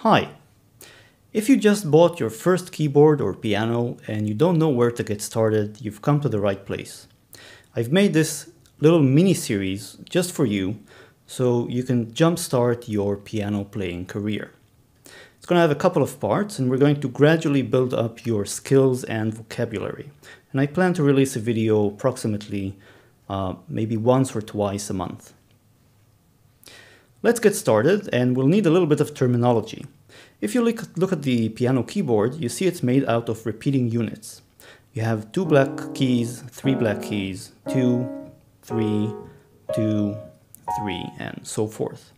Hi! If you just bought your first keyboard or piano and you don't know where to get started, you've come to the right place. I've made this little mini-series just for you so you can jumpstart your piano playing career. It's going to have a couple of parts and we're going to gradually build up your skills and vocabulary. And I plan to release a video approximately maybe once or twice a month. Let's get started, and we'll need a little bit of terminology. If you look at the piano keyboard, you see it's made out of repeating units. You have 2 black keys, 3 black keys, 2, 3, 2, 3, and so forth.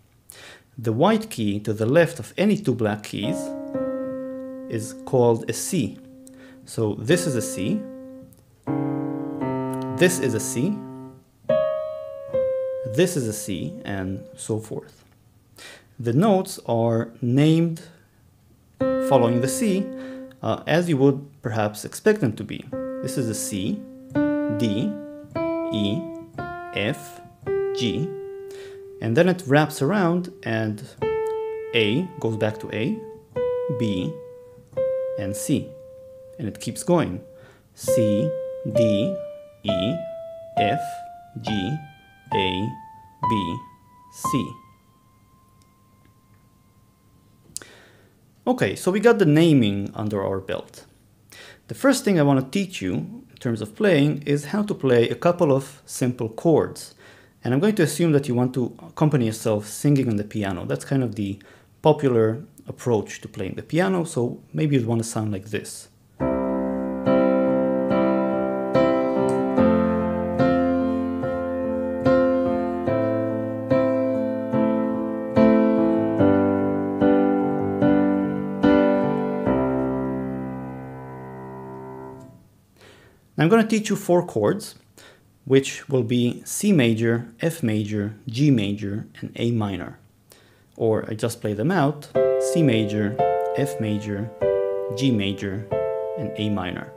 The white key to the left of any 2 black keys is called a C. So this is a C, this is a C, this is a C, and so forth. The notes are named following the C as you would perhaps expect them to be. This is a C, D, E, F, G, and then it wraps around and A goes back to A, B, and C. And it keeps going. C, D, E, F, G, A, B, C. Okay, so we got the naming under our belt. The first thing I want to teach you in terms of playing is how to play a couple of simple chords. And I'm going to assume that you want to accompany yourself singing on the piano. That's kind of the popular approach to playing the piano, so maybe you'd want to sound like this. Now I'm going to teach you 4 chords, which will be C major, F major, G major, and A minor. Or I just play them out: C major, F major, G major, and A minor.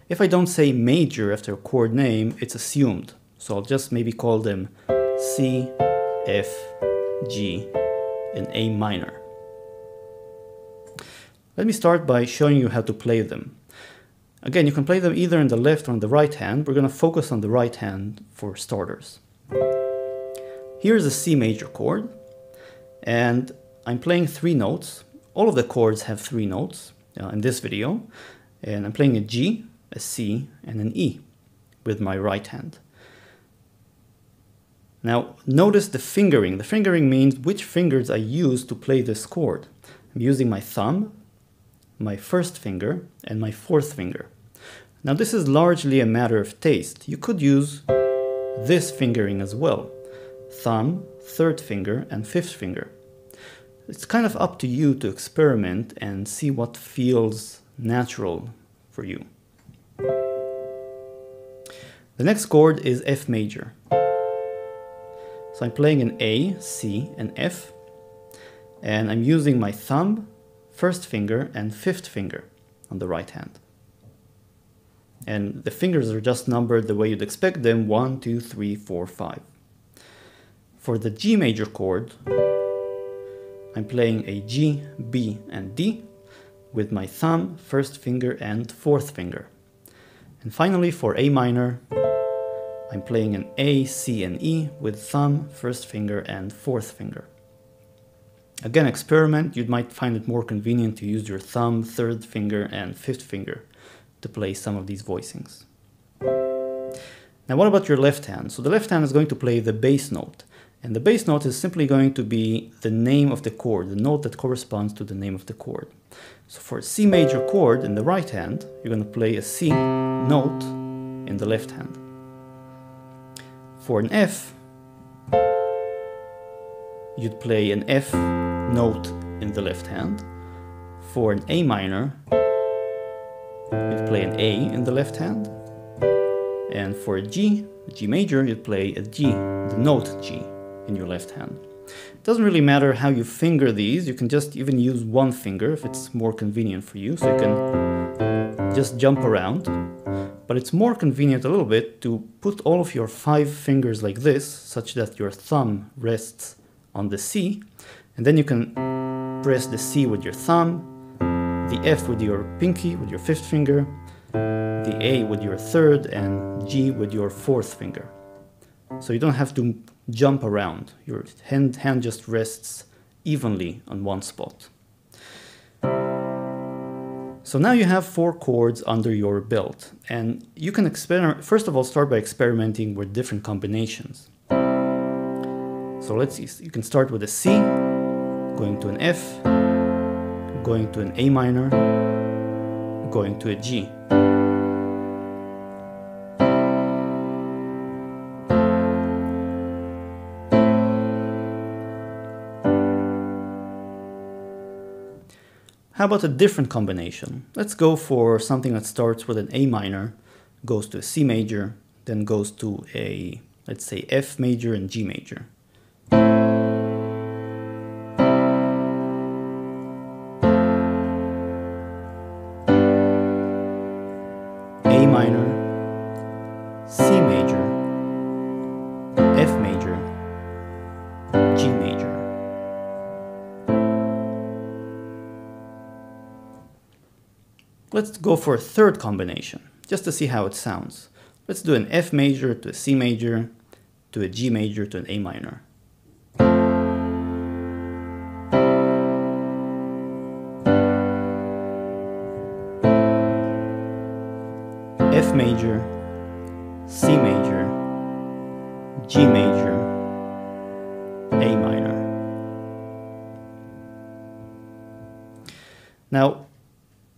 If I don't say major after a chord name, it's assumed. So I'll just maybe call them C, F, G, and A minor. Let me start by showing you how to play them. Again, you can play them either in the left or on the right hand. We're going to focus on the right hand for starters. Here's a C major chord, and I'm playing 3 notes. All of the chords have 3 notes in this video, and I'm playing a G, a C, and an E with my right hand. Now, notice the fingering. The fingering means which fingers I use to play this chord. I'm using my thumb, my first finger, and my 4th finger. Now this is largely a matter of taste. You could use this fingering as well. Thumb, 3rd finger, and 5th finger. It's kind of up to you to experiment and see what feels natural for you. The next chord is F major. So I'm playing an A, C, and F, and I'm using my thumb, 1st finger, and 5th finger on the right hand. And the fingers are just numbered the way you'd expect them: 1, 2, 3, 4, 5. For the G major chord, I'm playing a G, B, and D with my thumb, 1st finger, and 4th finger. And finally, for A minor, I'm playing an A, C, and E with thumb, 1st finger, and 4th finger. Again, experiment. You might find it more convenient to use your thumb, 3rd finger, and 5th finger to play some of these voicings. Now, what about your left hand? So the left hand is going to play the bass note. And the bass note is simply going to be the name of the chord, the note that corresponds to the name of the chord. So for a C major chord in the right hand, you're going to play a C note in the left hand. For an F, you'd play an F note in the left hand. For an A minor, you'd play an A in the left hand. And for a G major, you'd play a G, the note G, in your left hand. It doesn't really matter how you finger these. You can just even use 1 finger if it's more convenient for you. So you can just jump around. But it's more convenient a little bit to put all of your 5 fingers like this, such that your thumb rests on the C, and then you can press the C with your thumb, the F with your pinky, with your fifth finger, the A with your third, and G with your fourth finger. So you don't have to jump around. Your hand just rests evenly on one spot. So now you have 4 chords under your belt, and you can first of all start by experimenting with different combinations. So let's see, you can start with a C, going to an F, going to an A minor, going to a G. How about a different combination? Let's go for something that starts with an A minor, goes to a C major, then goes to a, let's say, F major and G major. A minor, C major, F major, G major. Let's go for a third combination, just to see how it sounds. Let's do an F major to a C major, to a G major to an A minor. F major, C major, G major, A minor. Now,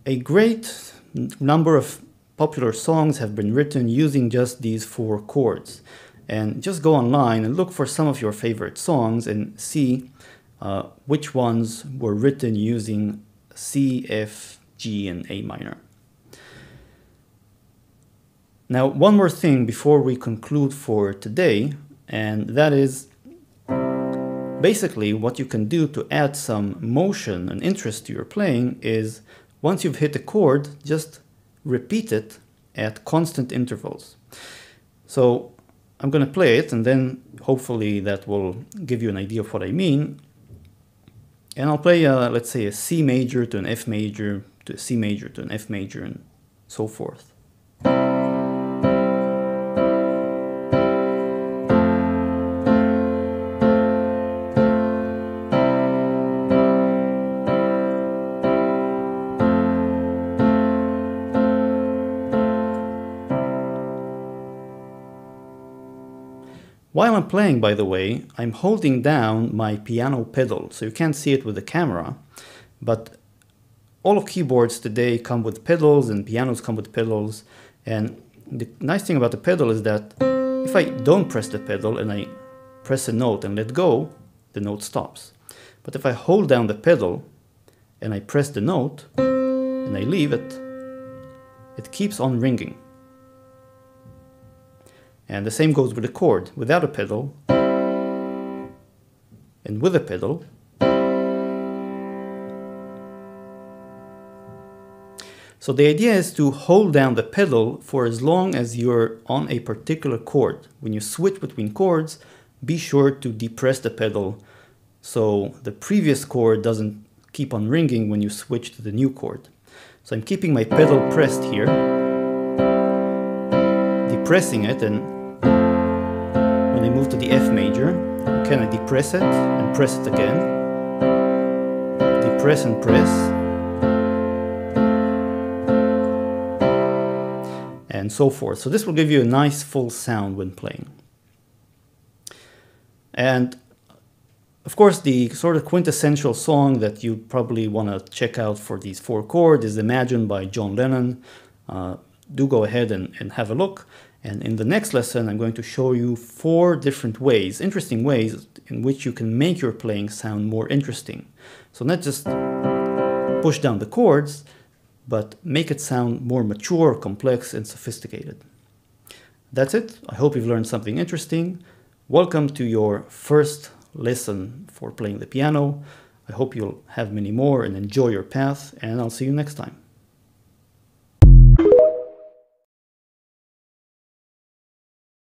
a great number of popular songs have been written using just these 4 chords. And just go online and look for some of your favorite songs and see which ones were written using C, F, G, and A minor. Now, one more thing before we conclude for today, and that is basically what you can do to add some motion and interest to your playing is once you've hit a chord, just repeat it at constant intervals. So I'm going to play it, and then hopefully that will give you an idea of what I mean. And I'll play, let's say, a C major to an F major to a C major to an F major and so forth. While I'm playing, by the way, I'm holding down my piano pedal, so you can't see it with the camera, but all of keyboards today come with pedals and pianos come with pedals, and the nice thing about the pedal is that if I don't press the pedal and I press a note and let go, the note stops. But if I hold down the pedal and I press the note and I leave it, it keeps on ringing. And the same goes with a chord. Without a pedal and with a pedal, so the idea is to hold down the pedal for as long as you're on a particular chord. When you switch between chords, be sure to depress the pedal so the previous chord doesn't keep on ringing when you switch to the new chord. So I'm keeping my pedal pressed here, depressing it, and when I move to the F major, can I depress it and press it again, depress and press, and so forth. So this will give you a nice full sound when playing. And of course, the sort of quintessential song that you probably want to check out for these 4 chords is Imagine by John Lennon. Do go ahead and have a look. And in the next lesson, I'm going to show you 4 different ways, interesting ways, in which you can make your playing sound more interesting. So not just push down the chords, but make it sound more mature, complex, and sophisticated. That's it. I hope you've learned something interesting. Welcome to your first lesson for playing the piano. I hope you'll have many more and enjoy your path, and I'll see you next time.